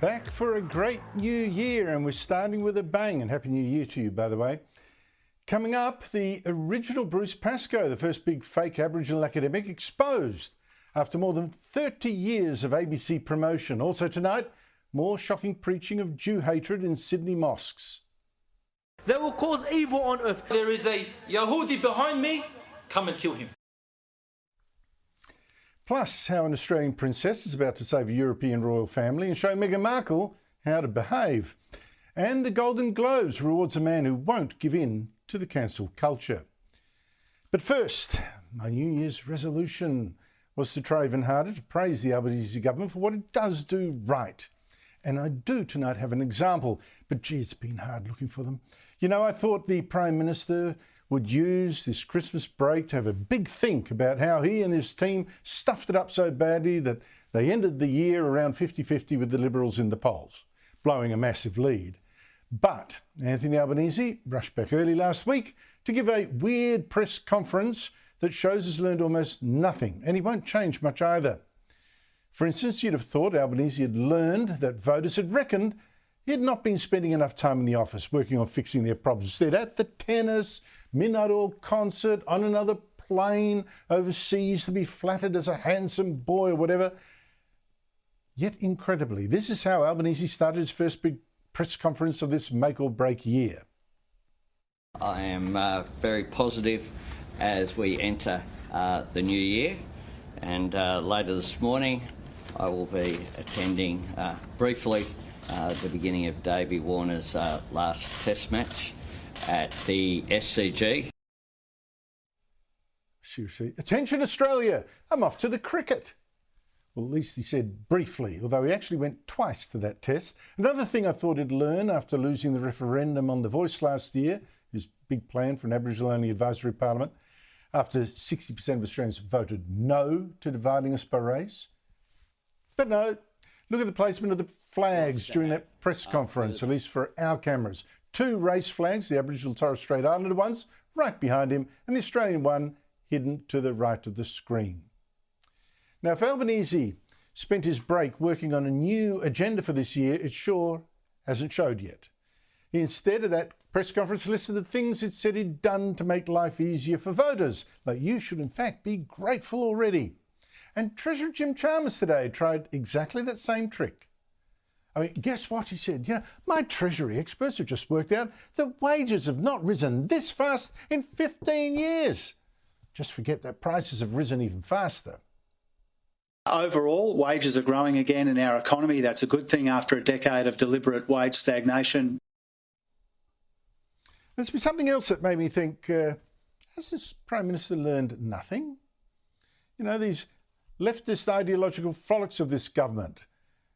Back for a great new year, and we're starting with a bang, and Happy New Year to you, by the way. Coming up, the original Bruce Pascoe, the first big fake Aboriginal academic, exposed after more than 30 years of ABC promotion. Also tonight, more shocking preaching of Jew hatred in Sydney mosques. They will cause evil on earth. There is a Yahudi behind me, come and kill him. Plus, how an Australian princess is about to save a European royal family and show Meghan Markle how to behave. And the Golden Globes rewards a man who won't give in to the cancel culture. But first, my New Year's resolution was to try even harder to praise the Albanese government for what it does do right. And I do tonight have an example, but gee, it's been hard looking for them. You know, I thought the Prime Minister would use this Christmas break to have a big think about how he and his team stuffed it up so badly that they ended the year around 50-50 with the Liberals in the polls, blowing a massive lead. But Anthony Albanese rushed back early last week to give a weird press conference that shows he's learned almost nothing, and he won't change much either. For instance, you'd have thought Albanese had learned that voters had reckoned he had not been spending enough time in the office working on fixing their problems. Instead, at the tennis, midnight oil concert, on another plane overseas to be flattered as a handsome boy or whatever. Yet incredibly, this is how Albanese started his first big press conference of this make or break year. I am very positive as we enter the new year, and later this morning I will be attending briefly the beginning of Davey Warner's last test match at the SCG. Seriously, attention Australia, I'm off to the cricket. Well, at least he said briefly, although he actually went twice to that test. Another thing I thought he'd learn after losing the referendum on The Voice last year, his big plan for an Aboriginal-only advisory parliament, after 60% of Australians voted no to dividing us by race. But no, look at the placement of the flags during that press conference, at least for our cameras. 2 race flags, the Aboriginal Torres Strait Islander ones, right behind him, and the Australian one hidden to the right of the screen. Now, if Albanese spent his break working on a new agenda for this year, it sure hasn't showed yet. He instead of that press conference listed the things it said he'd done to make life easier for voters, like you should in fact be grateful already. And Treasurer Jim Chalmers today tried exactly that same trick. I mean, guess what he said? You know, my Treasury experts have just worked out that wages have not risen this fast in 15 years. Just forget that prices have risen even faster. Overall, wages are growing again in our economy. That's a good thing after a decade of deliberate wage stagnation. There's been something else that made me think, has this Prime Minister learned nothing? You know, these leftist ideological frolics of this government,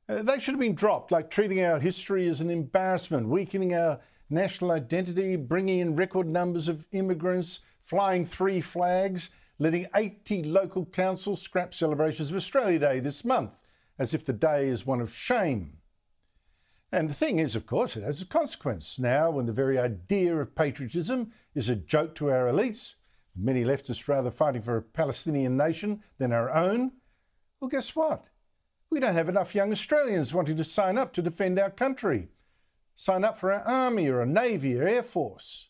they should have been dropped, like treating our history as an embarrassment, weakening our national identity, bringing in record numbers of immigrants, flying 3 flags, letting 80 local councils scrap celebrations of Australia Day this month, as if the day is one of shame. And the thing is, of course, it has a consequence. Now, when the very idea of patriotism is a joke to our elites, many leftists rather fighting for a Palestinian nation than our own, well, guess what? We don't have enough young Australians wanting to sign up to defend our country, sign up for our army or a navy or air force.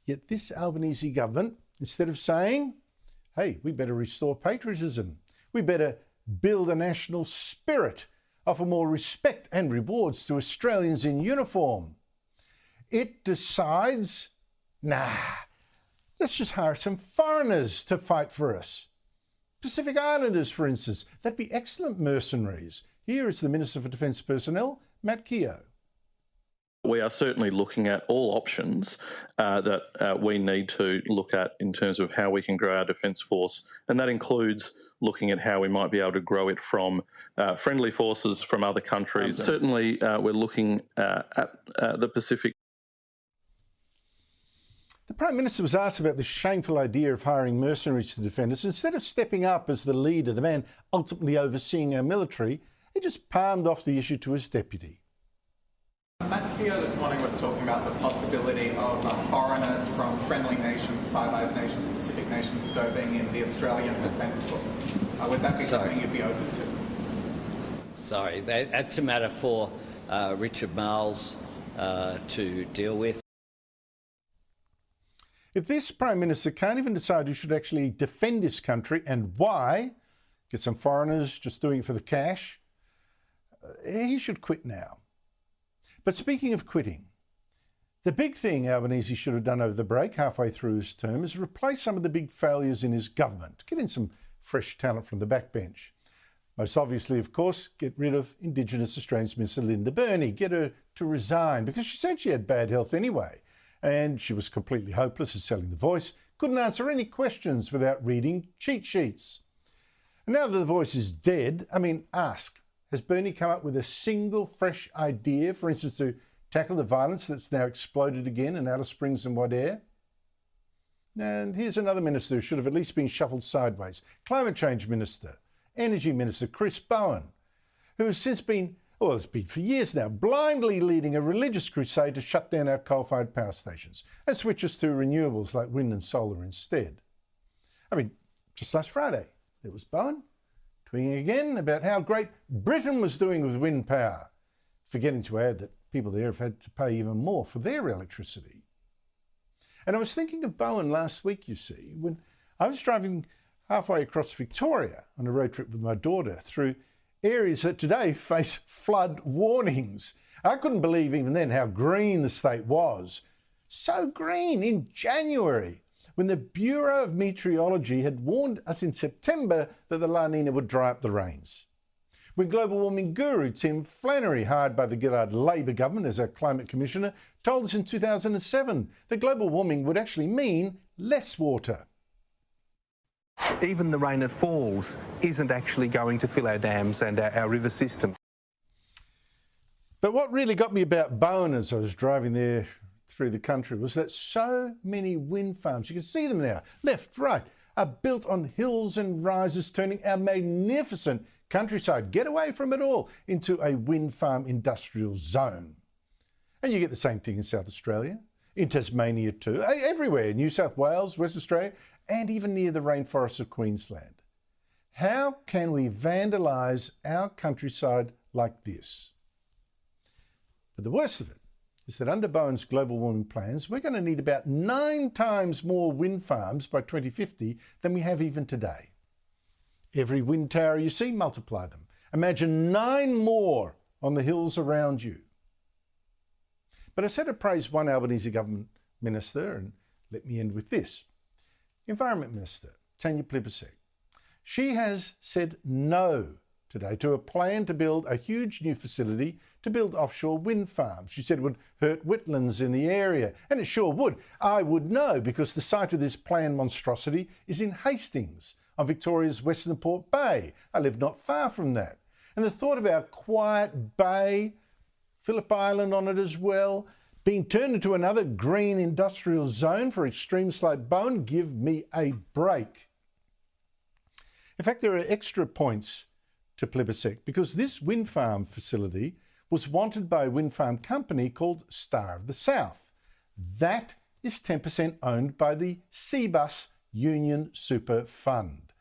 Yet this Albanese government, instead of saying, hey, we better restore patriotism, we better build a national spirit, offer more respect and rewards to Australians in uniform, it decides, nah, let's just hire some foreigners to fight for us. Pacific Islanders, for instance, that'd be excellent mercenaries. Here is the Minister for Defence Personnel, Matt Keogh. We are certainly looking at all options that we need to look at in terms of how we can grow our Defence Force, and that includes looking at how we might be able to grow it from friendly forces from other countries. Certainly, we're looking at the Pacific. The Prime Minister was asked about the shameful idea of hiring mercenaries to defend us. Instead of stepping up as the leader, the man ultimately overseeing our military, he just palmed off the issue to his deputy. Matt Keogh this morning was talking about the possibility of foreigners from friendly nations, Five Eyes nations, Pacific nations, serving in the Australian Defence Force. Would that be something you'd be open to? Sorry, that's a matter for Richard Marles to deal with. If this Prime Minister can't even decide who should actually defend his country and why, get some foreigners just doing it for the cash, he should quit now. But speaking of quitting, the big thing Albanese should have done over the break, halfway through his term, is replace some of the big failures in his government, get in some fresh talent from the backbench. Most obviously, of course, get rid of Indigenous Australians Minister Linda Burney, get her to resign, because she said she had bad health anyway, and she was completely hopeless at selling The Voice, couldn't answer any questions without reading cheat sheets. And now that The Voice is dead, ask, has Burney come up with a single fresh idea, for instance, to tackle the violence that's now exploded again in Alice Springs and Wadere? And here's another minister who should have at least been shuffled sideways. Climate Change Minister, Energy Minister Chris Bowen, who has since been, it's been for years now, blindly leading a religious crusade to shut down our coal-fired power stations and switch us to renewables like wind and solar instead. Just last Friday, there was Bowen tweeting again about how great Britain was doing with wind power, forgetting to add that people there have had to pay even more for their electricity. And I was thinking of Bowen last week, you see, when I was driving halfway across Victoria on a road trip with my daughter through areas that today face flood warnings. I couldn't believe even then how green the state was. So green in January, when the Bureau of Meteorology had warned us in September that the La Nina would dry up the rains. When global warming guru Tim Flannery, hired by the Gillard Labor government as our climate commissioner, told us in 2007 that global warming would actually mean less water. Even the rain that falls isn't actually going to fill our dams and our river system. But what really got me about Bowen as I was driving there through the country was that so many wind farms, you can see them now, left, right, are built on hills and rises, turning our magnificent countryside, get away from it all, into a wind farm industrial zone. And you get the same thing in South Australia, in Tasmania too, everywhere, New South Wales, West Australia, and even near the rainforests of Queensland. How can we vandalise our countryside like this? But the worst of it is that under Bowen's global warming plans, we're going to need about 9 times more wind farms by 2050 than we have even today. Every wind tower you see, multiply them. Imagine 9 more on the hills around you. But I said to praise one Albanese government minister, and let me end with this. Environment Minister Tanya Plibersek. She has said no today to a plan to build a huge new facility to build offshore wind farms. She said it would hurt wetlands in the area, and it sure would. I would know, because the site of this planned monstrosity is in Hastings, on Victoria's Western Port Bay. I live not far from that. And the thought of our quiet bay, Phillip Island on it as well, being turned into another green industrial zone for extremes like Bowen, give me a break. In fact, there are extra points to Plibersek, because this wind farm facility was wanted by a wind farm company called Star of the South. That is 10% owned by the Cbus Union Super Fund.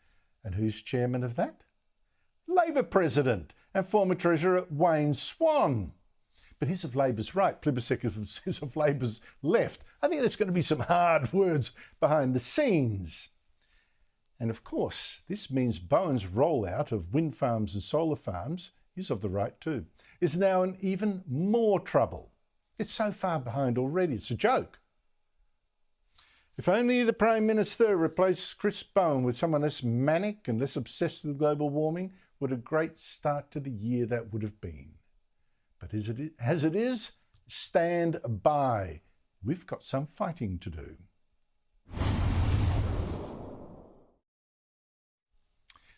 And who's chairman of that? Labor President and former Treasurer Wayne Swan. But he's of Labor's right, Plibersek is of Labor's left. I think there's going to be some hard words behind the scenes. And of course, this means Bowen's rollout of wind farms and solar farms, he's of the right too, is now in even more trouble. It's so far behind already, it's a joke. If only the Prime Minister replaced Chris Bowen with someone less manic and less obsessed with global warming, what a great start to the year that would have been. But as it is, stand by. We've got some fighting to do.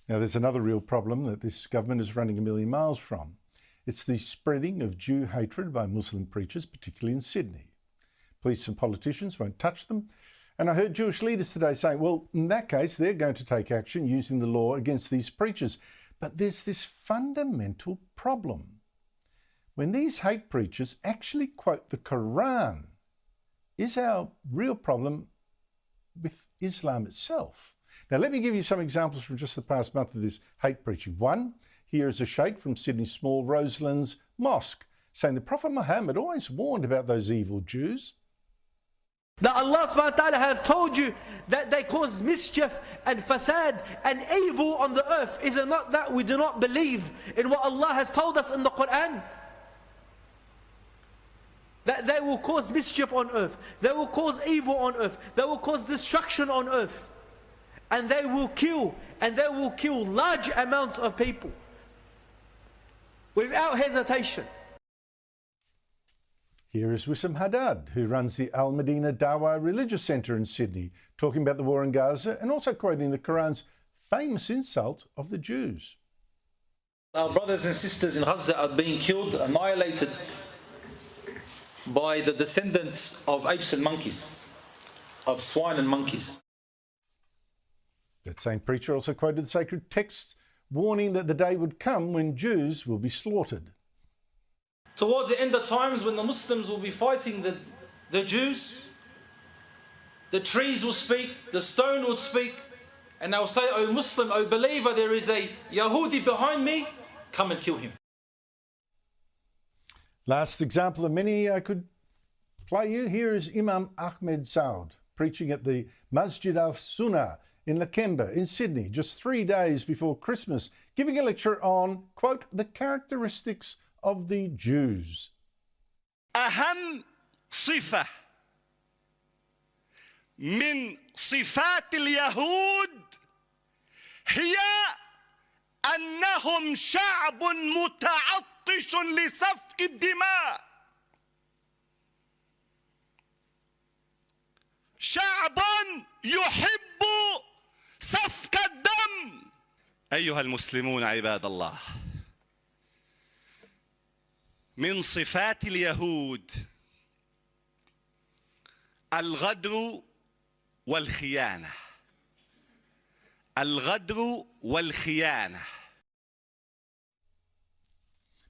Now, there's another real problem that this government is running a million miles from. It's the spreading of Jew hatred by Muslim preachers, particularly in Sydney. Police and politicians won't touch them. And I heard Jewish leaders today saying, well, in that case, they're going to take action using the law against these preachers. But there's this fundamental problem. When these hate preachers actually quote the Quran, is our real problem with Islam itself? Now, let me give you some examples from just the past month of this hate preaching. One, Here is a sheikh from Sydney's small Roselands Mosque saying the Prophet Muhammad always warned about those evil Jews. That Allah subhanahu wa ta'ala has told you that they cause mischief and fasad and evil on the earth. Is it not that we do not believe in what Allah has told us in the Quran? That they will cause mischief on earth, they will cause evil on earth, they will cause destruction on earth, and they will kill large amounts of people without hesitation. Here is Wissam Haddad, who runs the Al Medina Dawah Religious Centre in Sydney, talking about the war in Gaza and also quoting the Quran's famous insult of the Jews. Our brothers and sisters in Gaza are being killed, annihilated by the descendants of apes and monkeys, of swine and monkeys. That same preacher also quoted the sacred texts warning that the day would come when Jews will be slaughtered. Towards the end of times, when the Muslims will be fighting the Jews, the trees will speak, the stone will speak, and they'll say, "O Muslim, O believer, there is a Yahudi behind me, come and kill him." Last example of many I could play you. Here is Imam Ahmed Saud preaching at the Masjid al-Sunnah in Lakemba in Sydney just 3 days before Christmas, giving a lecture on, quote, the characteristics of the Jews. أهم صفة من صفات اليهود هي أنهم شعب متعطش لسفك الدماء، شعب يحب سفك الدم. أيها المسلمون عباد الله، من صفات اليهود الغدر والخيانة، الغدر والخيانة.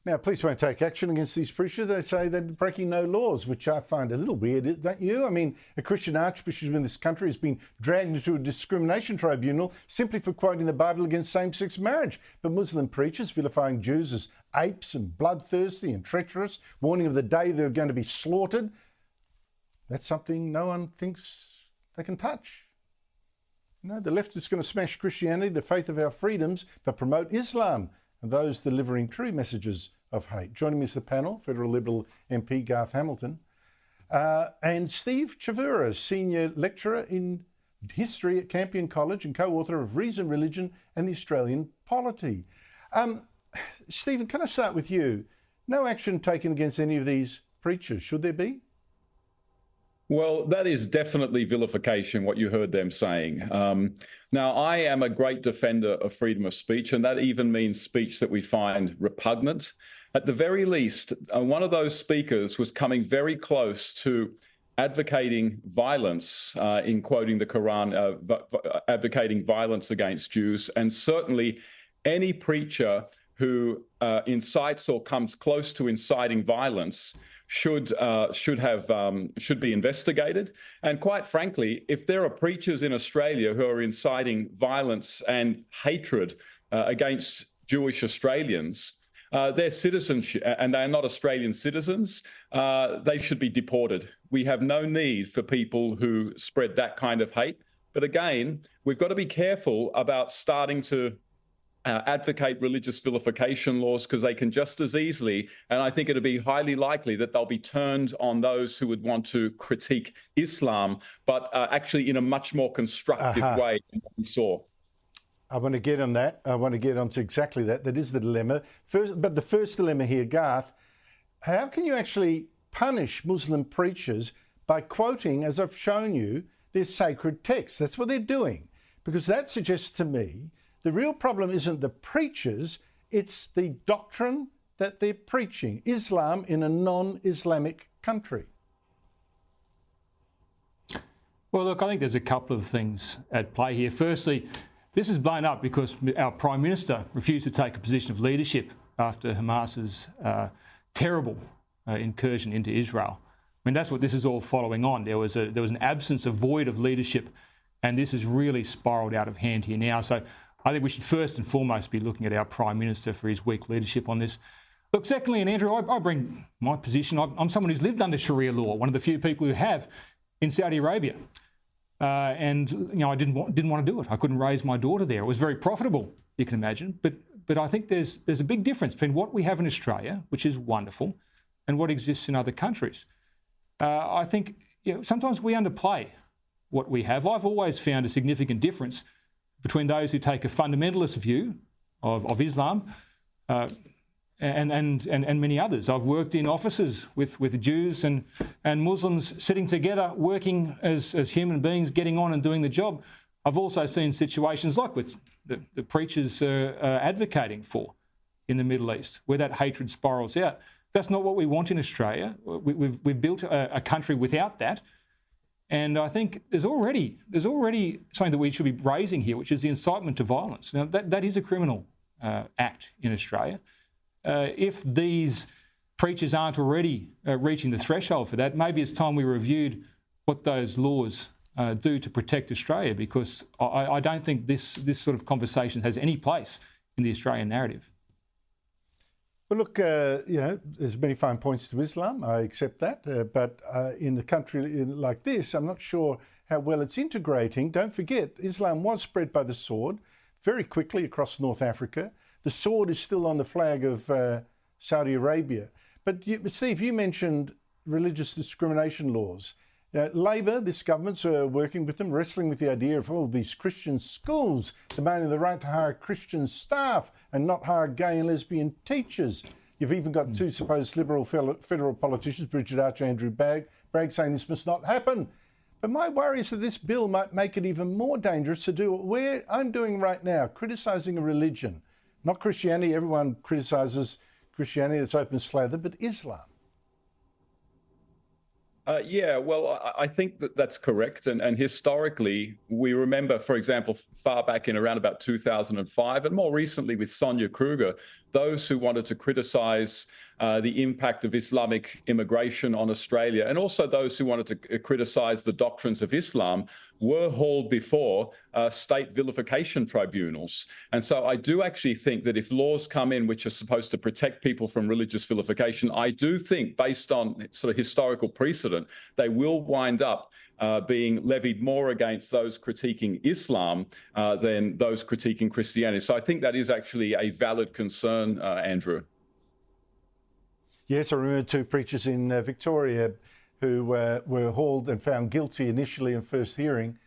Now, police won't take action against these preachers. They say they're breaking no laws, which I find a little weird, don't you? I mean, a Christian archbishop in this country has been dragged into a discrimination tribunal simply for quoting the Bible against same-sex marriage. But Muslim preachers vilifying Jews as apes and bloodthirsty and treacherous, warning of the day they're going to be slaughtered, that's something no one thinks they can touch. You know, the left is going to smash Christianity, the faith of our freedoms, but promote Islam and those delivering true messages of hate. Joining me is the panel, Federal Liberal MP Garth Hamilton, and Steve Chavura, Senior Lecturer in History at Campion College and co-author of Reason, Religion and the Australian Polity. Stephen, can I start with you? No action taken against any of these preachers, should there be? Well, that is definitely vilification, what you heard them saying. Now, I am a great defender of freedom of speech, and that even means speech that we find repugnant. At the very least, one of those speakers was coming very close to advocating violence, in quoting the Quran, advocating violence against Jews, and certainly any preacher who incites or comes close to inciting violence should be investigated. And quite frankly, if there are preachers in Australia who are inciting violence and hatred against Jewish Australians, their citizenship, and they are not Australian citizens, they should be deported. We have no need for people who spread that kind of hate. But again, we've got to be careful about starting to advocate religious vilification laws, because they can just as easily, and I think it'd be highly likely that they'll be turned on those who would want to critique Islam, but actually in a much more constructive way than what we saw. I want to get on that. I want to get onto exactly that. That is the dilemma. But the first dilemma here, Garth, how can you actually punish Muslim preachers by quoting, as I've shown you, their sacred texts? That's what they're doing. Because that suggests to me the real problem isn't the preachers, it's the doctrine that they're preaching. Islam in a non-Islamic country. Well, look, I think there's a couple of things at play here. Firstly, this is blown up because our Prime Minister refused to take a position of leadership after Hamas's terrible incursion into Israel. I mean, that's what this is all following on. There was an absence, a void of leadership, and this has really spiralled out of hand here now. So I think we should first and foremost be looking at our Prime Minister for his weak leadership on this. Look, secondly, and Andrew, I bring my position. I'm someone who's lived under Sharia law, one of the few people who have in Saudi Arabia. And, you know, I didn't want to do it. I couldn't raise my daughter there. It was very profitable, you can imagine. But I think there's a big difference between what we have in Australia, which is wonderful, and what exists in other countries. I think, you know, sometimes we underplay what we have. I've always found a significant difference between those who take a fundamentalist view of Islam and many others. I've worked in offices with Jews and Muslims sitting together, working as human beings, getting on and doing the job. I've also seen situations like what the preachers are advocating for in the Middle East, where that hatred spirals out. That's not what we want in Australia. We've built a country without that. And I think there's already something that we should be raising here, which is the incitement to violence. Now, that is a criminal act in Australia. If these preachers aren't already reaching the threshold for that, maybe it's time we reviewed what those laws do to protect Australia, because I don't think this sort of conversation has any place in the Australian narrative. Well, look, you know, there's many fine points to Islam. I accept that. But in a country like this, I'm not sure how well it's integrating. Don't forget, Islam was spread by the sword very quickly across North Africa. The sword is still on the flag of Saudi Arabia. But Steve, you mentioned religious discrimination laws. Labor, this government's working with them, wrestling with the idea of all these Christian schools demanding the right to hire Christian staff and not hire gay and lesbian teachers. You've even got two supposed Liberal federal politicians, Bridget Archer and Andrew Bragg, saying this must not happen. But my worry is that this bill might make it even more dangerous to do what I'm doing right now, criticising a religion. Not Christianity. Everyone criticises Christianity, that's open slather, but Islam. Yeah, well, I think that's correct. And historically, we remember, for example, far back in around about 2005, and more recently with Sonia Kruger, those who wanted to criticise the impact of Islamic immigration on Australia, and also those who wanted to criticise the doctrines of Islam, were hauled before state vilification tribunals. And so I do actually think that if laws come in which are supposed to protect people from religious vilification, I do think, based on sort of historical precedent, they will wind up being levied more against those critiquing Islam than those critiquing Christianity. So I think that is actually a valid concern, Andrew. Yes, I remember two preachers in Victoria who were hauled and found guilty initially in first hearing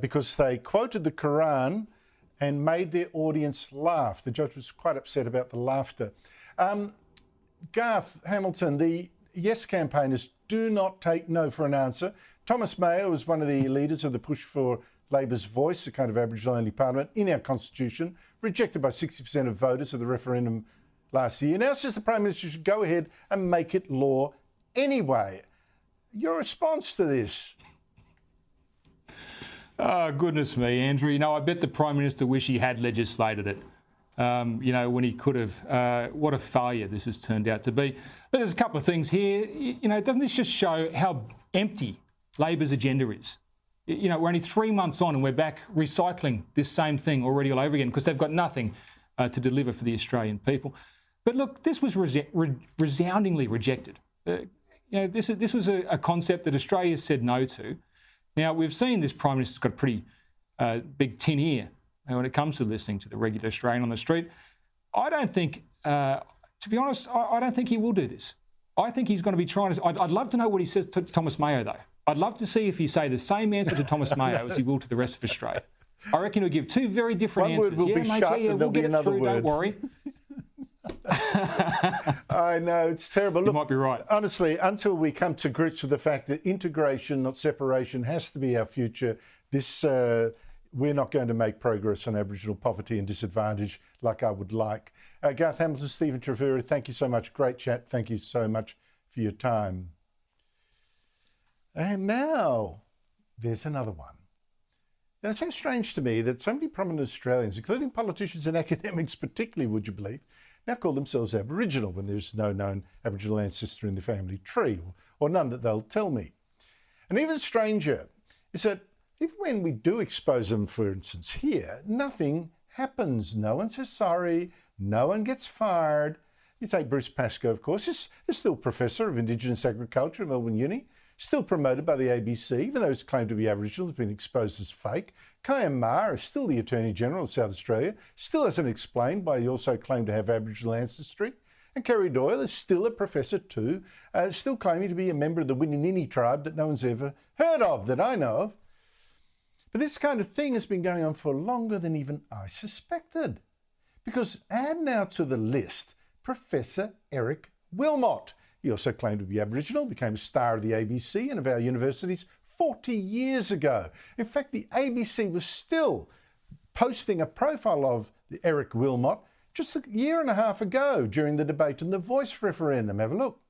because they quoted the Quran and made their audience laugh. The judge was quite upset about the laughter. Garth Hamilton, the Yes campaigners do not take no for an answer. Thomas Mayo was one of the leaders of the push for Labor's voice, a kind of Aboriginal-only parliament in our constitution, rejected by 60% of voters at the referendum last year. Now it says the Prime Minister should go ahead and make it law anyway. Your response to this? Oh, goodness me, Andrew. You know, I bet the Prime Minister wish he had legislated it, you know, when he could have. What a failure this has turned out to be. There's a couple of things here. You know, doesn't this just show how empty Labor's agenda is? You know, we're only 3 months on and we're back recycling this same thing already all over again because they've got nothing to deliver for the Australian people. But look, this was resoundingly rejected. You know, this was a concept that Australia said no to. Now, we've seen this Prime Minister's got a pretty big tin ear when it comes to listening to the regular Australian on the street. I don't think, to be honest, I don't think he will do this. I think he's going to be trying to... I'd love to know what he says to Thomas Mayo, though. I'd love to see if he say the same answer to Thomas Mayo as he will to the rest of Australia. I reckon he'll give two very different answers. One word will be shut and there'll be another word. Don't worry. I know, it's terrible. Look, you might be right. Honestly, until we come to grips with the fact that integration, not separation, has to be our future, we're not going to make progress on Aboriginal poverty and disadvantage like I would like. Garth Hamilton, Stephen Trevura, thank you so much. Great chat. Thank you so much for your time. And now there's another one. And it sounds strange to me that so many prominent Australians, including politicians and academics particularly, would you believe, now call themselves Aboriginal when there's no known Aboriginal ancestor in the family tree, or none that they'll tell me. And even stranger is that even when we do expose them, for instance, here, nothing happens. No one says sorry. No one gets fired. You take Bruce Pascoe, of course. He's still Professor of Indigenous Agriculture at Melbourne Uni. Still promoted by the ABC, even though his claim to be Aboriginal has been exposed as fake. Kayam Maher is still the Attorney General of South Australia. Still hasn't explained why he also claimed to have Aboriginal ancestry. And Kerry Doyle is still a professor too, still claiming to be a member of the Wininini tribe that no one's ever heard of, that I know of. But this kind of thing has been going on for longer than even I suspected. Because add now to the list Professor Eric Wilmot. He also claimed to be Aboriginal, became a star of the ABC and of our universities 40 years ago. In fact, the ABC was still posting a profile of Eric Wilmot just a year and a half ago during the debate on the Voice referendum. Have a look.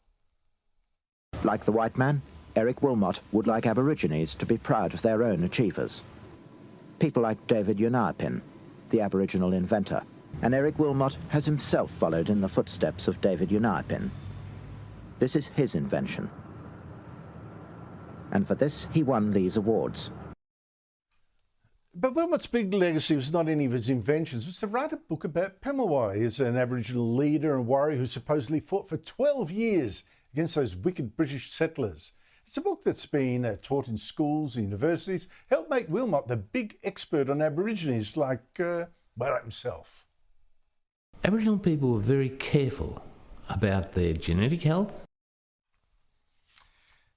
Like the white man, Eric Wilmot would like Aborigines to be proud of their own achievers. People like David Yunarpin, the Aboriginal inventor, and Eric Wilmot has himself followed in the footsteps of David Yunarpin. This is his invention. And for this, he won these awards. But Wilmot's big legacy was not any of his inventions. It was to write a book about Pemulwuy. He's an Aboriginal leader and warrior who supposedly fought for 12 years against those wicked British settlers. It's a book that's been taught in schools and universities, helped make Wilmot the big expert on Aborigines like, himself. Aboriginal people were very careful about their genetic health.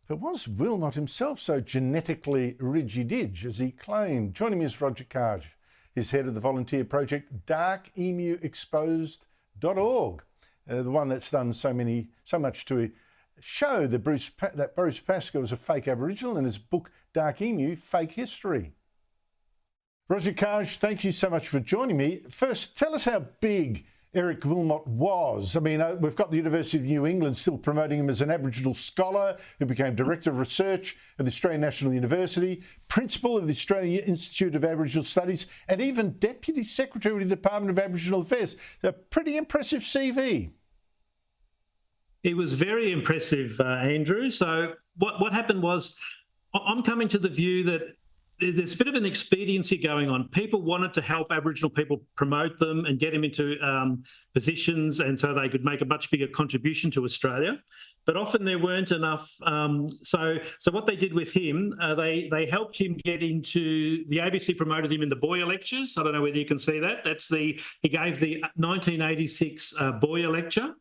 But was Wilmot himself so genetically ridgy-dig as he claimed? Joining me is Roger Kaj. He's head of the volunteer project darkemuexposed.org, the one that's done so much to show that Bruce Pascoe was a fake Aboriginal in his book Dark Emu, Fake History. Roger Kaj, thank you so much for joining me. First, tell us how big Eric Wilmot was. I mean, we've got the University of New England still promoting him as an Aboriginal scholar who became Director of Research at the Australian National University, Principal of the Australian Institute of Aboriginal Studies, and even Deputy Secretary of the Department of Aboriginal Affairs. A pretty impressive CV. It was very impressive, Andrew. So what happened was I'm coming to the view that there's a bit of an expediency going on. People wanted to help Aboriginal people promote them and get them into positions, and so they could make a much bigger contribution to Australia. But often there weren't enough. So what they did with him, they helped him get into the ABC promoted him in the Boyer lectures. I don't know whether you can see that. He gave the 1986 Boyer lecture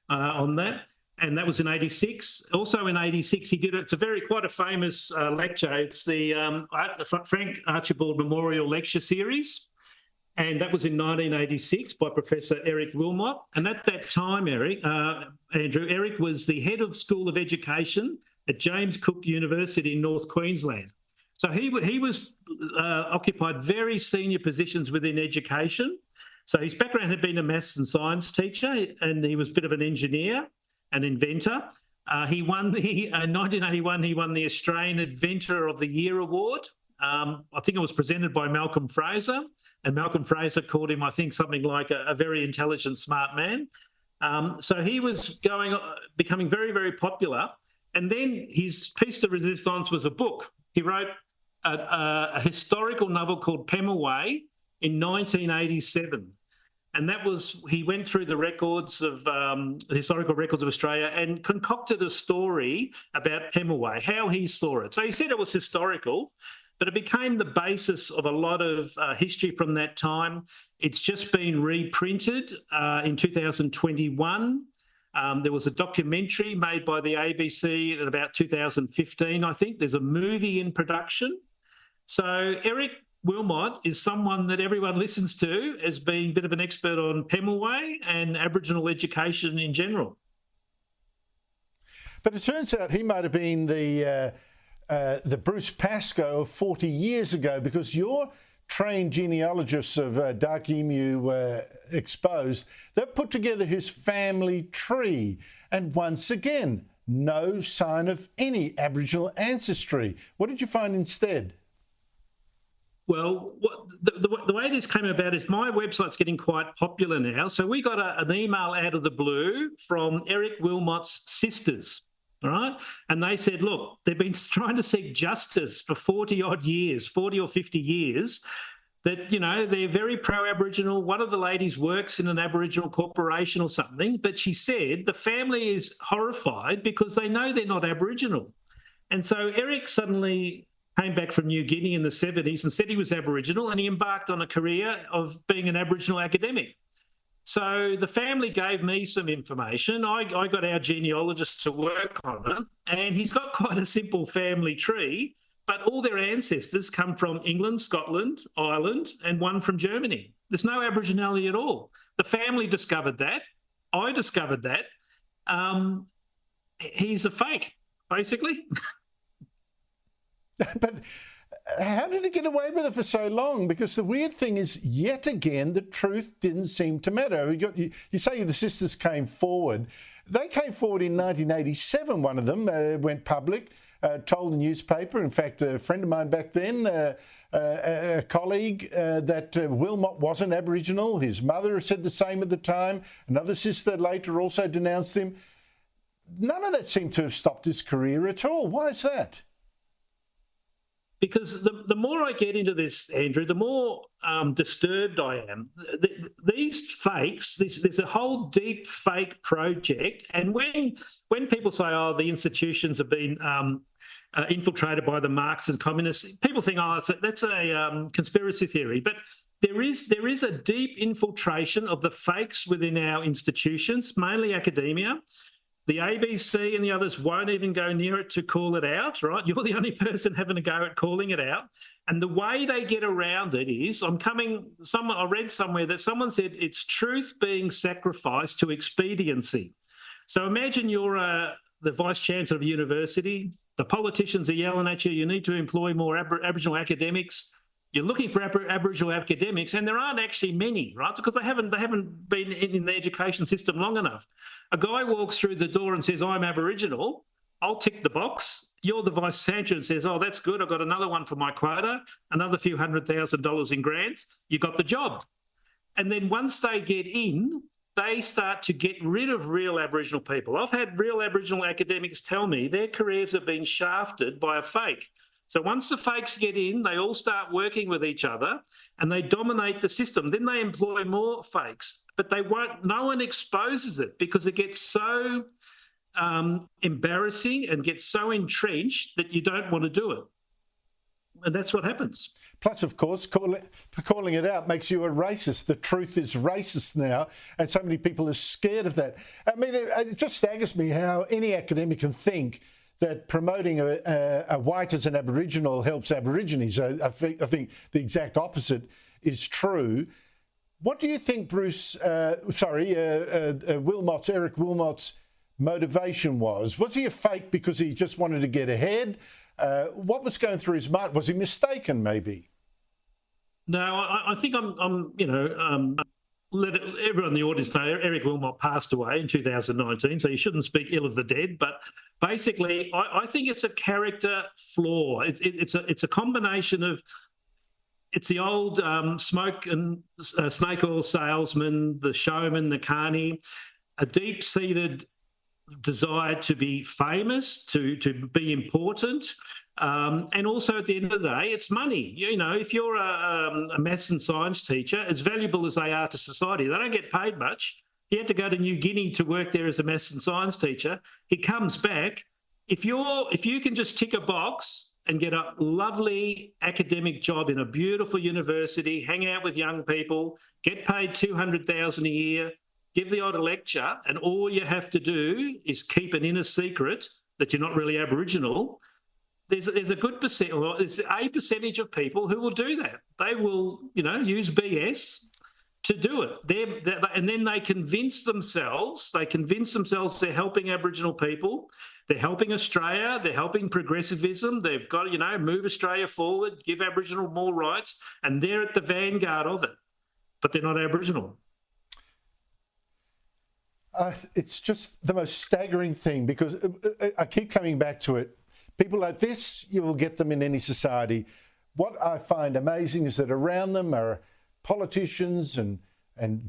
on that. And that was in 86. Also in 86, he did it's quite a famous lecture. It's the Frank Archibald Memorial Lecture Series. And that was in 1986 by Professor Eric Wilmot. And at that time, Andrew, Eric was the head of School of Education at James Cook University in North Queensland. So he was occupied very senior positions within education. So his background had been a maths and science teacher, and he was a bit of an engineer, an inventor. He won in 1981, he won the Australian Inventor of the Year Award. I think it was presented by Malcolm Fraser, and Malcolm Fraser called him, I think, something like a very intelligent, smart man. So he was becoming very, very popular. And then his piece de resistance was a book. He wrote a historical novel called Pemulwuy in 1987. And he went through the records of the historical records of Australia and concocted a story about Pemulwuy, how he saw it. So he said it was historical, but it became the basis of a lot of history from that time. It's just been reprinted in 2021. There was a documentary made by the ABC in about 2015, I think. There's a movie in production. So Eric Wilmot is someone that everyone listens to as being a bit of an expert on Pemulwuy and Aboriginal education in general. But it turns out he might have been the Bruce Pascoe of 40 years ago, because your trained genealogists of Dark Emu Exposed, they've put together his family tree. And once again, no sign of any Aboriginal ancestry. What did you find instead? Well, the way this came about is my website's getting quite popular now. So we got an email out of the blue from Eric Wilmot's sisters, all right? And they said, look, they've been trying to seek justice for 40 or 50 years. that, you know, they're very pro-Aboriginal. One of the ladies works in an Aboriginal corporation or something, but she said the family is horrified because they know they're not Aboriginal. And so Eric suddenly came back from New Guinea in the 70s and said he was Aboriginal, and he embarked on a career of being an Aboriginal academic. So the family gave me some information. I got our genealogist to work on it, and he's got quite a simple family tree, but all their ancestors come from England, Scotland, Ireland, and one from Germany. There's no Aboriginality at all. The family discovered that. I discovered that. He's a fake, basically. But how did he get away with it for so long? Because the weird thing is, yet again, the truth didn't seem to matter. You say the sisters came forward. They came forward in 1987, one of them went public, told the newspaper, in fact, a friend of mine back then, a colleague, that Wilmot wasn't Aboriginal. His mother said the same at the time. Another sister later also denounced him. None of that seemed to have stopped his career at all. Why is that? Because the more I get into this, Andrew, the more disturbed I am. These fakes, there's a whole deep fake project. And when people say, oh, the institutions have been infiltrated by the Marxists, communists, people think, oh, that's a conspiracy theory. But there is a deep infiltration of the fakes within our institutions, mainly academia. The ABC and the others won't even go near it to call it out, right? You're the only person having a go at calling it out. And the way they get around it is, I read somewhere that someone said it's truth being sacrificed to expediency. So imagine you're the Vice-Chancellor of a university, the politicians are yelling at you, you need to employ more Aboriginal academics. You're looking for Aboriginal academics, and there aren't actually many, right? Because they haven't been in the education system long enough. A guy walks through the door and says, I'm Aboriginal. I'll tick the box. You're the Vice-Chancellor and says, oh, that's good. I've got another one for my quota, another few $100,000 in grants. You got the job. And then once they get in, they start to get rid of real Aboriginal people. I've had real Aboriginal academics tell me their careers have been shafted by a fake. So once the fakes get in, they all start working with each other and they dominate the system. Then they employ more fakes, but no one exposes it because it gets so embarrassing and gets so entrenched that you don't want to do it. And that's what happens. Plus, of course, calling it out makes you a racist. The truth is racist now, and so many people are scared of that. I mean, it just staggers me how any academic can think that promoting a white as an Aboriginal helps Aborigines. I think the exact opposite is true. What do you think Eric Wilmot's motivation was? Was he a fake because he just wanted to get ahead? What was going through his mind? Was he mistaken, maybe? No, I think let everyone in the audience know Eric Wilmot passed away in 2019, so you shouldn't speak ill of the dead. But basically, I think it's a character flaw. It's a combination of, it's the old smoke and snake oil salesman, the showman, the carny, a deep-seated desire to be famous, to be important. And also at the end of the day, it's money. You know, if you're a maths and science teacher, as valuable as they are to society, they don't get paid much. He had to go to New Guinea to work there as a maths and science teacher. He comes back. If you can just tick a box and get a lovely academic job in a beautiful university, hang out with young people, get paid $200,000 a year, give the odd lecture, and all you have to do is keep an inner secret that you're not really Aboriginal, there's a good percent, or there's a percentage of people who will do that. They will, use BS to do it. And then they convince themselves they're helping Aboriginal people. They're helping Australia. They're helping progressivism. They've got to, move Australia forward, give Aboriginal more rights, and they're at the vanguard of it. But they're not Aboriginal. It's just the most staggering thing, because I keep coming back to it. People like this, you will get them in any society. What I find amazing is that around them are politicians and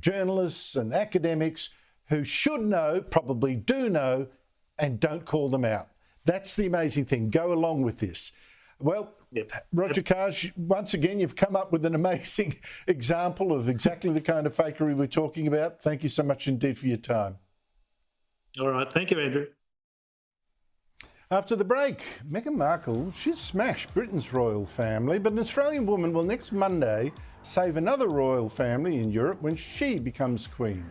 journalists and academics who should know, probably do know, and don't call them out. That's the amazing thing. Go along with this. Well, Roger Kaj, once again, you've come up with an amazing example of exactly the kind of fakery we're talking about. Thank you so much indeed for your time. All right. Thank you, Andrew. After the break, Meghan Markle, she's smashed Britain's royal family, but an Australian woman will next Monday save another royal family in Europe when she becomes queen.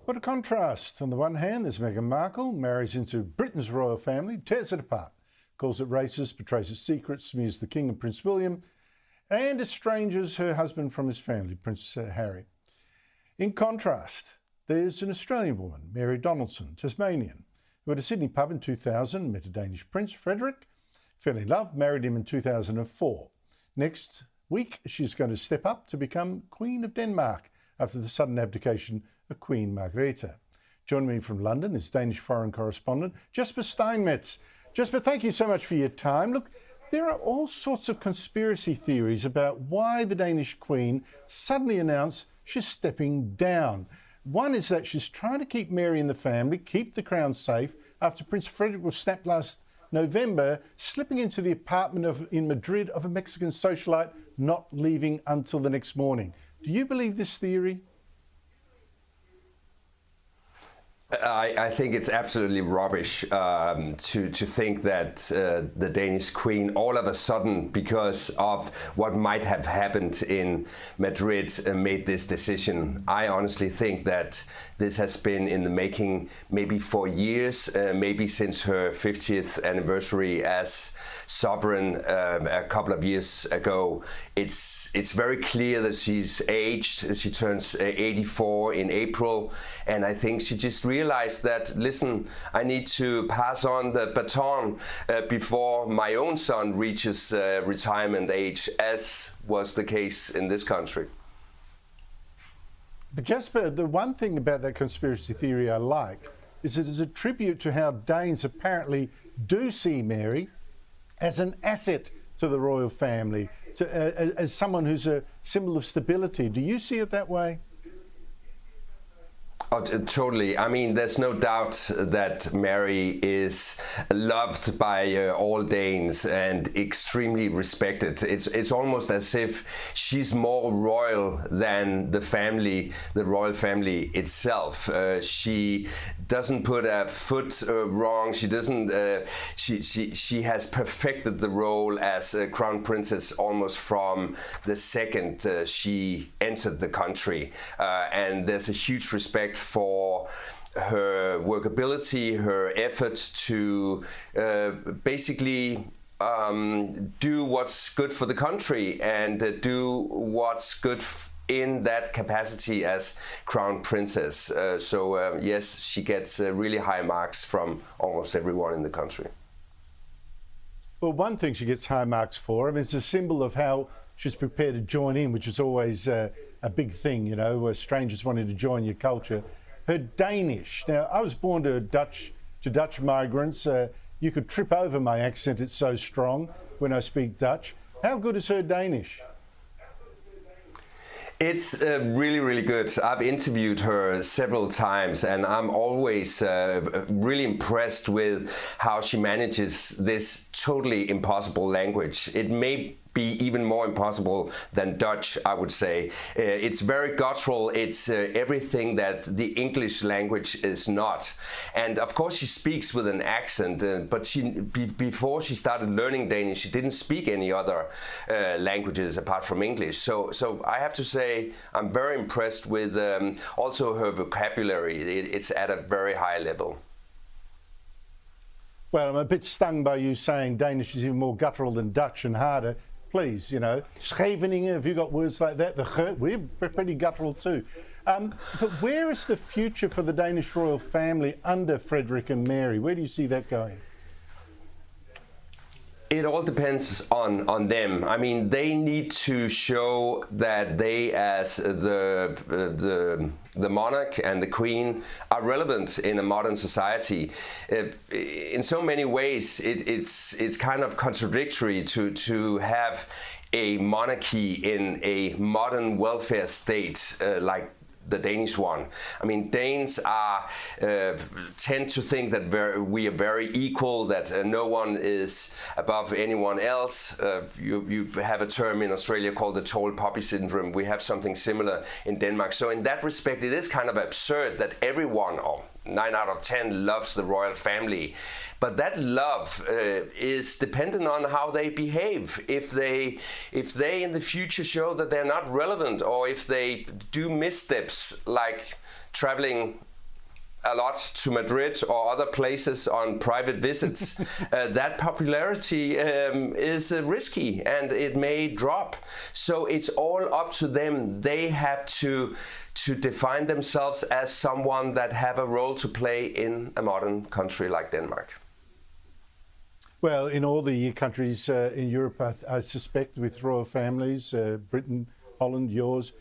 What a contrast. On the one hand, there's Meghan Markle, marries into Britain's royal family, tears it apart, calls it racist, betrays its secrets, smears the King and Prince William, and estranges her husband from his family, Prince Harry. In contrast, there's an Australian woman, Mary Donaldson, Tasmanian, who at a Sydney pub in 2000 met a Danish Prince, Frederick, fell in love, married him in 2004. Next week, she's going to step up to become Queen of Denmark after the sudden abdication of Queen Margrethe. Joining me from London is Danish foreign correspondent Jesper Steinmetz. Jesper, thank you so much for your time. Look, there are all sorts of conspiracy theories about why the Danish Queen suddenly announced she's stepping down. One is that she's trying to keep Mary in the family, keep the crown safe, after Prince Frederick was snapped last November, slipping into the apartment in Madrid of a Mexican socialite, not leaving until the next morning. Do you believe this theory? I think it's absolutely rubbish to think that the Danish Queen all of a sudden, because of what might have happened in Madrid, made this decision. I honestly think that this has been in the making maybe for years, maybe since her 50th anniversary as sovereign a couple of years ago. It's very clear that she's aged. She turns 84 in April, and I think she just realized that, listen, I need to pass on the baton before my own son reaches retirement age, as was the case in this country. But Jesper, the one thing about that conspiracy theory I like is it is a tribute to how Danes apparently do see Mary as an asset to the royal family, as someone who's a symbol of stability. Do you see it that way? Oh, totally. I mean, there's no doubt that Mary is loved by all Danes and extremely respected. It's almost as if she's more royal than the family, the royal family itself. She doesn't put a foot wrong. She doesn't. She has perfected the role as a crown princess almost from the second she entered the country, and there's a huge respect for her workability, her effort to basically do what's good for the country and do what's good in that capacity as crown princess. So yes, she gets really high marks from almost everyone in the country. Well, one thing she gets high marks for, I mean, it's a symbol of how she's prepared to join in, which is always a big thing, you know, where strangers wanting to join your culture. Her Danish. Now, I was born to Dutch migrants. You could trip over my accent, it's so strong when I speak Dutch. How good is her Danish? It's really, really good. I've interviewed her several times, and I'm always really impressed with how she manages this totally impossible language. It may be even more impossible than Dutch, I would say. It's very guttural. It's everything that the English language is not. And of course she speaks with an accent, but before she started learning Danish, she didn't speak any other languages apart from English. So I have to say I'm very impressed with also her vocabulary. It's at a very high level. Well, I'm a bit stung by you saying Danish is even more guttural than Dutch and harder. Please, you know, Scheveningen, have you got words like that? We're pretty guttural too. But where is the future for the Danish royal family under Frederick and Mary? Where do you see that going? It all depends on them. I mean, they need to show that they, as the monarch and the queen, are relevant in a modern society. In so many ways, it's kind of contradictory to have a monarchy in a modern welfare state like the Danish one. I mean, Danes are tend to think that we are very equal, that no one is above anyone else. You have a term in Australia called the tall poppy syndrome. We have something similar in Denmark. So in that respect, it is kind of absurd that everyone, or 9 out of 10, loves the royal family. But that love is dependent on how they behave. If they in the future show that they're not relevant, or if they do missteps like traveling a lot to Madrid or other places on private visits, that popularity is risky and it may drop. So it's all up to them. They have to define themselves as someone that have a role to play in a modern country like Denmark. Well, in all the countries in Europe, I suspect, with royal families, Britain, Holland, yours,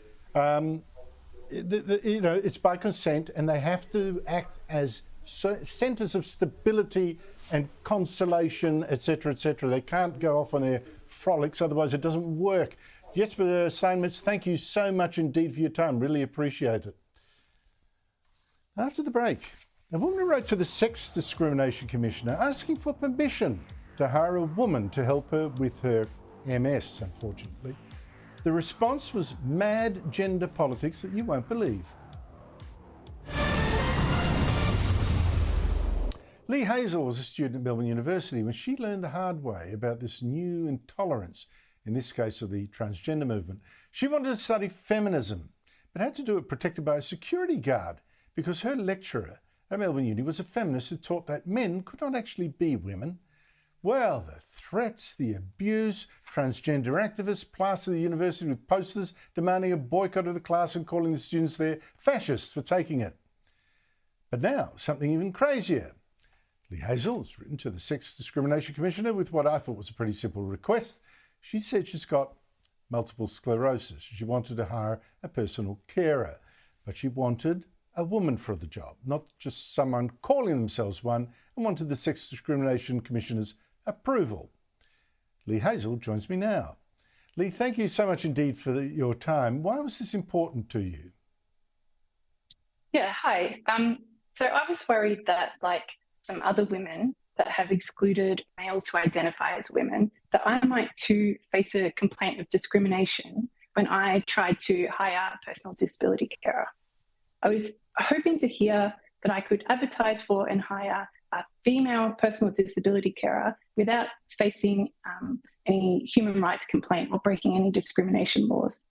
it's by consent, and they have to act as centres of stability and consolation, etc., etc. They can't go off on their frolics, otherwise it doesn't work. Jesper Steinmetz, thank you so much indeed for your time. Really appreciate it. After the break, a woman wrote to the Sex Discrimination Commissioner asking for permission to hire a woman to help her with her MS, unfortunately. The response was mad gender politics that you won't believe. Lee Hazel was a student at Melbourne University when she learned the hard way about this new intolerance, in this case of the transgender movement. She wanted to study feminism, but had to do it protected by a security guard because her lecturer at Melbourne Uni was a feminist who taught that men could not actually be women. Well, the threats, the abuse, transgender activists plastered the university with posters demanding a boycott of the class and calling the students there fascists for taking it. But now, something even crazier. Lee Hazel has written to the Sex Discrimination Commissioner with what I thought was a pretty simple request. She said she's got multiple sclerosis. She wanted to hire a personal carer, but she wanted a woman for the job, not just someone calling themselves one, and wanted the Sex Discrimination Commissioner's approval. Lee Hazel joins me now. Lee, thank you so much indeed for your time. Why was this important to you? Yeah, hi. So I was worried that, like some other women that have excluded males who identify as women, that I might too face a complaint of discrimination when I tried to hire a personal disability carer. I was hoping to hear that I could advertise for and hire a female personal disability carer without facing any human rights complaint or breaking any discrimination laws.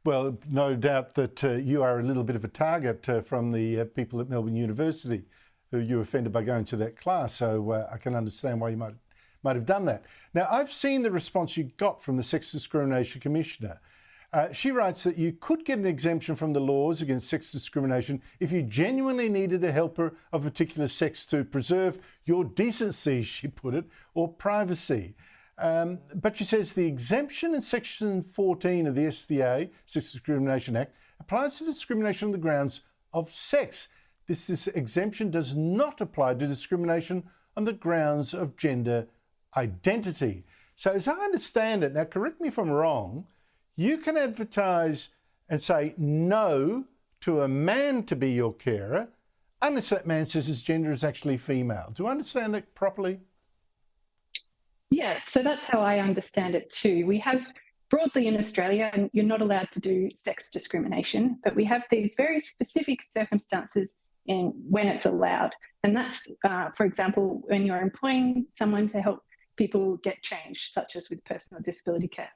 Well, no doubt that you are a little bit of a target from the people at Melbourne University who you offended by going to that class, so I can understand why you might have done that. Now, I've seen the response you got from the Sex Discrimination Commissioner. She writes that you could get an exemption from the laws against sex discrimination if you genuinely needed a helper of a particular sex to preserve your decency, she put it, or privacy. But she says the exemption in Section 14 of the SDA, Sex Discrimination Act, applies to discrimination on the grounds of sex. This exemption does not apply to discrimination on the grounds of gender identity. So as I understand it, now correct me if I'm wrong, you can advertise and say no to a man to be your carer unless that man says his gender is actually female. Do I understand that properly? Yeah, so that's how I understand it too. We have broadly in Australia, and you're not allowed to do sex discrimination, but we have these very specific circumstances in when it's allowed. And that's, for example, when you're employing someone to help people get change, such as with personal disability care.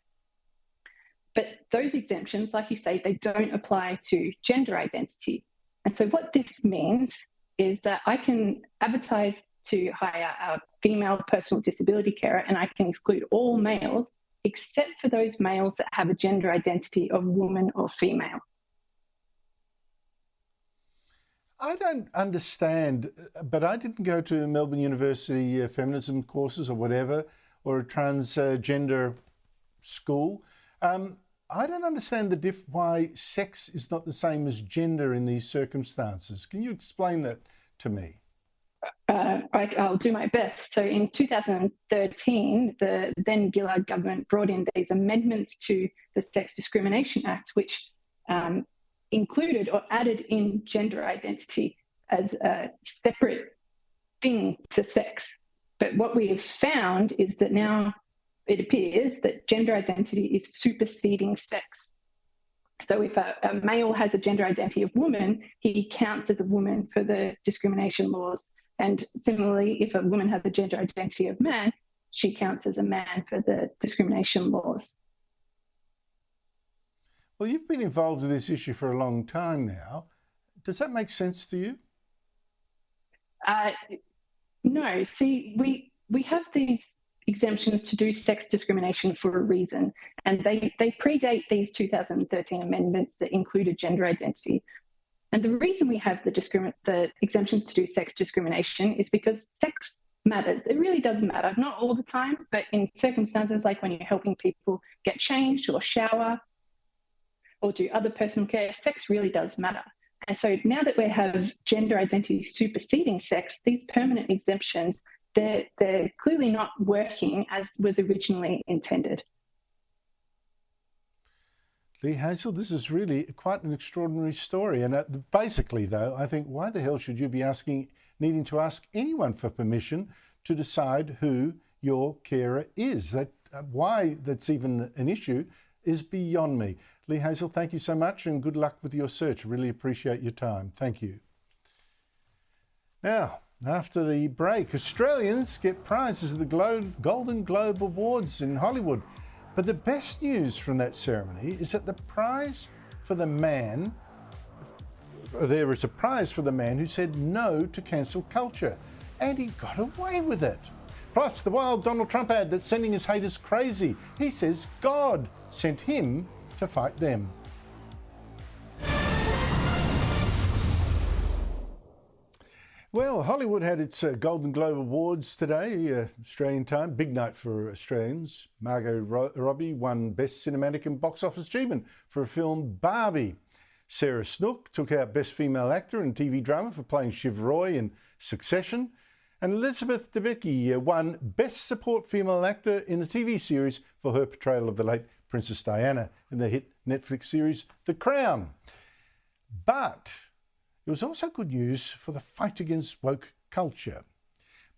But those exemptions, like you say, they don't apply to gender identity. And so what this means is that I can advertise to hire a female personal disability carer, and I can exclude all males except for those males that have a gender identity of woman or female. I don't understand, but I didn't go to Melbourne University feminism courses or whatever, or a transgender school. I don't understand why sex is not the same as gender in these circumstances. Can you explain that to me? I'll do my best. So in 2013, the then Gillard government brought in these amendments to the Sex Discrimination Act, which included or added in gender identity as a separate thing to sex. But what we have found is that now it appears that gender identity is superseding sex. So if a male has a gender identity of woman, he counts as a woman for the discrimination laws. And similarly, if a woman has a gender identity of man, she counts as a man for the discrimination laws. Well, you've been involved with this issue for a long time now. Does that make sense to you? No. See, we have these exemptions to do sex discrimination for a reason, and they predate these 2013 amendments that included gender identity. And the reason we have the exemptions to do sex discrimination is because sex matters. It really does matter, not all the time, but in circumstances like when you're helping people get changed or shower or do other personal care, sex really does matter. And so now that we have gender identity superseding sex, these permanent exemptions, they're clearly not working as was originally intended. Lee Hazel, this is really quite an extraordinary story. And basically, though, I think, why the hell should you be needing to ask anyone for permission to decide who your carer is? Why that's even an issue is beyond me. Lee Hazel, thank you so much and good luck with your search. I really appreciate your time. Thank you. Now, after the break, Australians get prizes at the Golden Globe Awards in Hollywood. But the best news from that ceremony is that there is a prize for the man who said no to cancel culture. And he got away with it. Plus, the wild Donald Trump ad that's sending his haters crazy. He says God sent him to fight them. Well, Hollywood had its Golden Globe Awards today, Australian time. Big night for Australians. Margot Robbie won Best Cinematic and Box Office Achievement for a film Barbie. Sarah Snook took out Best Female Actor in TV Drama for playing Shiv Roy in Succession. And Elizabeth Debicki won Best Support Female Actor in a TV series for her portrayal of the late Princess Diana in the hit Netflix series The Crown. But it was also good news for the fight against woke culture.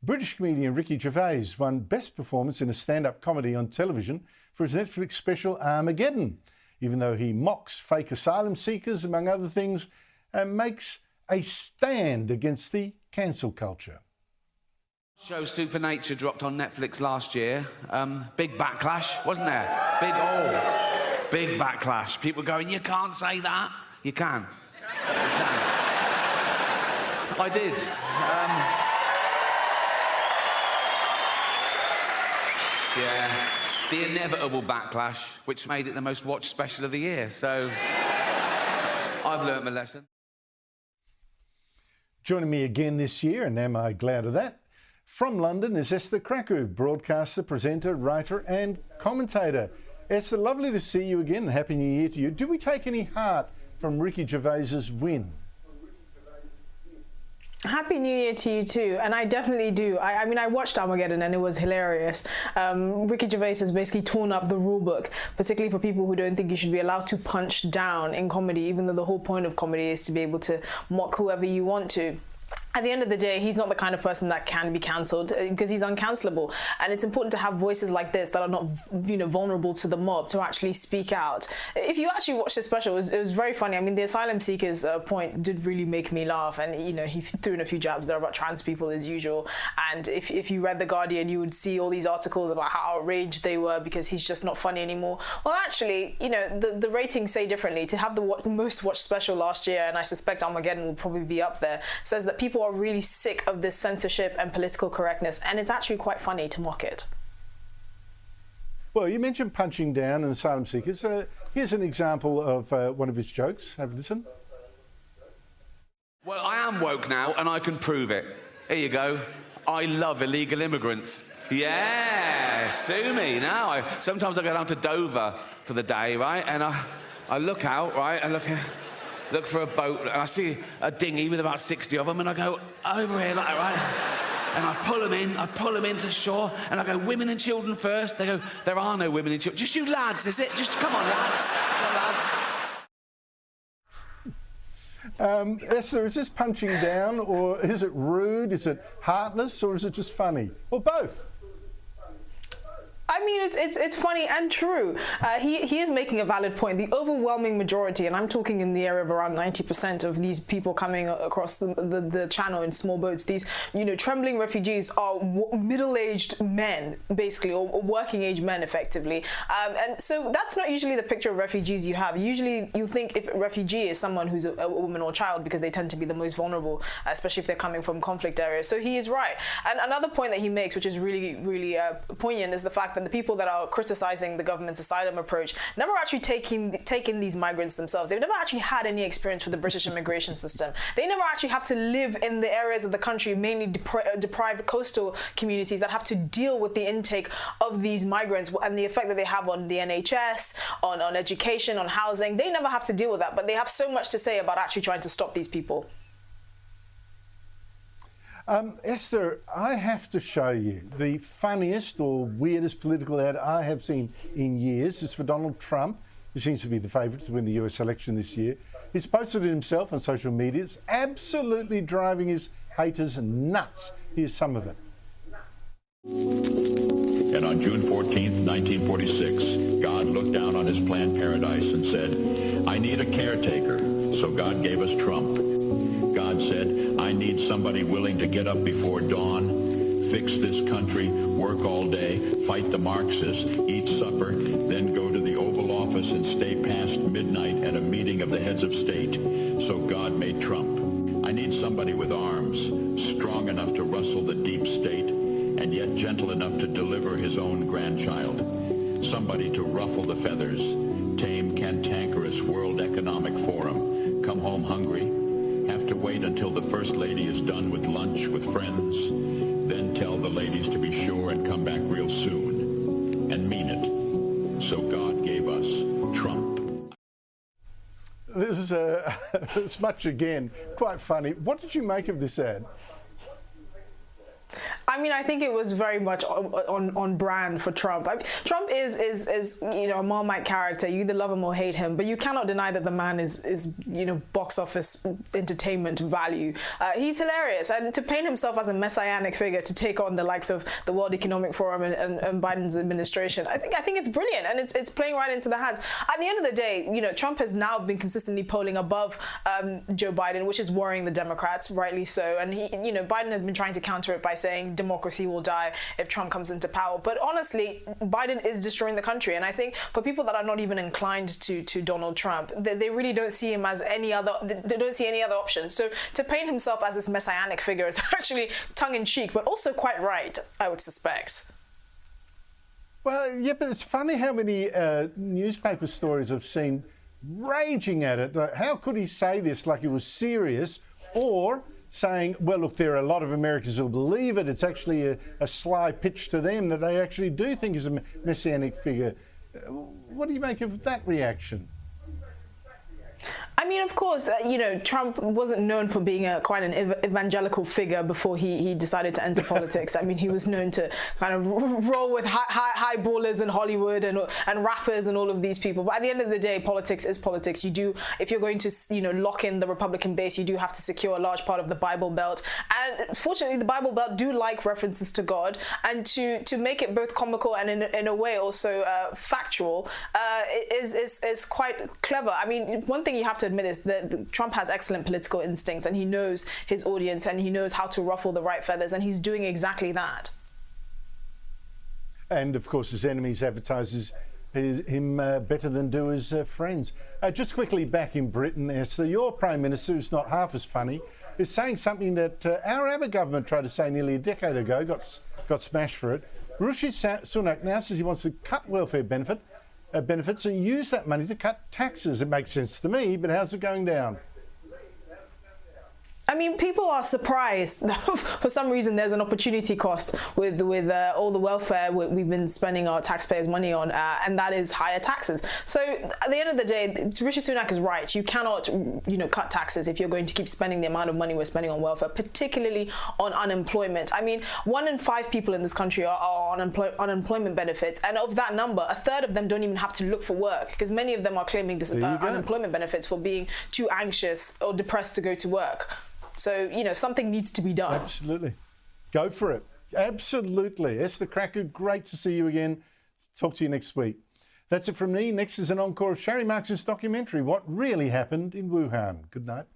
British comedian Ricky Gervais won Best Performance in a stand-up comedy on television for his Netflix special Armageddon, even though he mocks fake asylum seekers, among other things, and makes a stand against the cancel culture. Show Supernature dropped on Netflix last year. Big backlash, wasn't there? Big backlash. People going, you can't say that. You can. I did. Yeah. The inevitable backlash, which made it the most watched special of the year. So I've learnt my lesson. Joining me again this year, and am I glad of that? From London is Esther Krakue, broadcaster, presenter, writer and commentator. Esther, lovely to see you again and Happy New Year to you. Do we take any heart from Ricky Gervais's win? Happy New Year to you too, and I definitely do. I mean, I watched Armageddon and it was hilarious. Ricky Gervais has basically torn up the rule book, particularly for people who don't think you should be allowed to punch down in comedy, even though the whole point of comedy is to be able to mock whoever you want to. At the end of the day, he's not the kind of person that can be cancelled because he's uncancelable. And it's important to have voices like this that are not, vulnerable to the mob to actually speak out. If you actually watch the special, it was very funny. I mean, the asylum seekers point did really make me laugh. And, he threw in a few jabs there about trans people as usual. And if you read The Guardian, you would see all these articles about how outraged they were because he's just not funny anymore. Well, actually, the ratings say differently. To have the most watched special last year, and I suspect Armageddon will probably be up there, says that people are really sick of this censorship and political correctness, and it's actually quite funny to mock it. Well, you mentioned punching down and asylum seekers. Here's an example of one of his jokes. Have a listen. Well, I am woke now, and I can prove it. Here you go. I love illegal immigrants. Yeah, sue me now. Sometimes I go down to Dover for the day, right, and I look out, right, and look for a boat, and I see a dinghy with about 60 of them, and I go over here, like, right? And I pull them into shore, and I go, women and children first. They go, there are no women and children. Just you lads, is it? Just come on, lads. Come on, lads. Esther, is this punching down, or is it rude, is it heartless, or is it just funny, or both? I mean, it's funny and true. He is making a valid point. The overwhelming majority, and I'm talking in the area of around 90% of these people coming across the channel in small boats, these, trembling refugees are middle-aged men, basically, or working-age men, effectively. And so that's not usually the picture of refugees you have. Usually you think if a refugee is someone who's a woman or child, because they tend to be the most vulnerable, especially if they're coming from conflict areas. So he is right. And another point that he makes, which is really, really poignant, is the fact that the people that are criticizing the government's asylum approach never actually taken these migrants themselves. They've never actually had any experience with the British immigration system. They never actually have to live in the areas of the country, mainly deprived coastal communities, that have to deal with the intake of these migrants and the effect that they have on the NHS, on education, on housing. They never have to deal with that, but they have so much to say about actually trying to stop these people. Esther, I have to show you the funniest or weirdest political ad I have seen in years. It's for Donald Trump, who seems to be the favourite to win the US election this year. He's posted it himself on social media. It's absolutely driving his haters nuts. Here's some of it. And on June 14th, 1946, God looked down on his planned paradise and said, I need a caretaker. So God gave us Trump. God said, I need somebody willing to get up before dawn, fix this country, work all day, fight the Marxists, eat supper, then go to the Oval Office and stay past midnight at a meeting of the heads of state. So God made Trump. I need somebody with arms, strong enough to rustle the deep state, and yet gentle enough to deliver his own grandchild. Somebody to ruffle the feathers, tame cantankerous World Economic Forum, come home hungry, have to wait until the First Lady is done with lunch with friends, then tell the ladies to be sure and come back real soon, and mean it. So God gave us Trump. This is it's much again, quite funny. What did you make of this ad? I mean, I think it was very much on brand for Trump. Trump is a Marmite character. You either love him or hate him, but you cannot deny that the man is box office entertainment value. He's hilarious, and to paint himself as a messianic figure to take on the likes of the World Economic Forum and Biden's administration, I think it's brilliant, and it's playing right into the hands. At the end of the day, Trump has now been consistently polling above Joe Biden, which is worrying the Democrats, rightly so. And Biden has been trying to counter it by saying democracy will die if Trump comes into power. But honestly, Biden is destroying the country. And I think for people that are not even inclined to Donald Trump, they really don't see him as any other, they don't see any other option. So to paint himself as this messianic figure is actually tongue-in-cheek, but also quite right, I would suspect. Well, yeah, but it's funny how many newspaper stories I've seen raging at it. Like, how could he say this like it was serious? Or saying, well, look, there are a lot of Americans who believe it. It's actually a sly pitch to them that they actually do think is a messianic figure. What do you make of that reaction? I mean, of course, Trump wasn't known for being quite an evangelical figure before he decided to enter politics. I mean, he was known to kind of roll with high ballers in Hollywood and rappers and all of these people. But at the end of the day, politics is politics. You do, if you're going to, lock in the Republican base, you do have to secure a large part of the Bible Belt. And fortunately, the Bible Belt do like references to God, and to make it both comical and in a way also factual is quite clever. I mean, one thing you have to admit is that Trump has excellent political instincts, and he knows his audience, and he knows how to ruffle the right feathers, and he's doing exactly that. And of course, his enemies advertise him better than do his friends. Just quickly, back in Britain, Esther, your Prime Minister, who's not half as funny, is saying something that our Abbott government tried to say nearly a decade ago, got smashed for it. Rishi Sunak now says he wants to cut welfare benefits and use that money to cut taxes. It makes sense to me, but how's it going down? I mean, people are surprised that for some reason there's an opportunity cost with all the welfare we've been spending our taxpayers' money on, and that is higher taxes. So at the end of the day, Rishi Sunak is right. You cannot, cut taxes if you're going to keep spending the amount of money we're spending on welfare, particularly on unemployment. I mean, 1 in 5 people in this country are on unemployment benefits, and of that number, a third of them don't even have to look for work, because many of them are claiming unemployment benefits for being too anxious or depressed to go to work. So, something needs to be done. Absolutely. Go for it. Absolutely. Esther Krakue, great to see you again. Talk to you next week. That's it from me. Next is an encore of Sharri Marks's documentary, What Really Happened in Wuhan. Good night.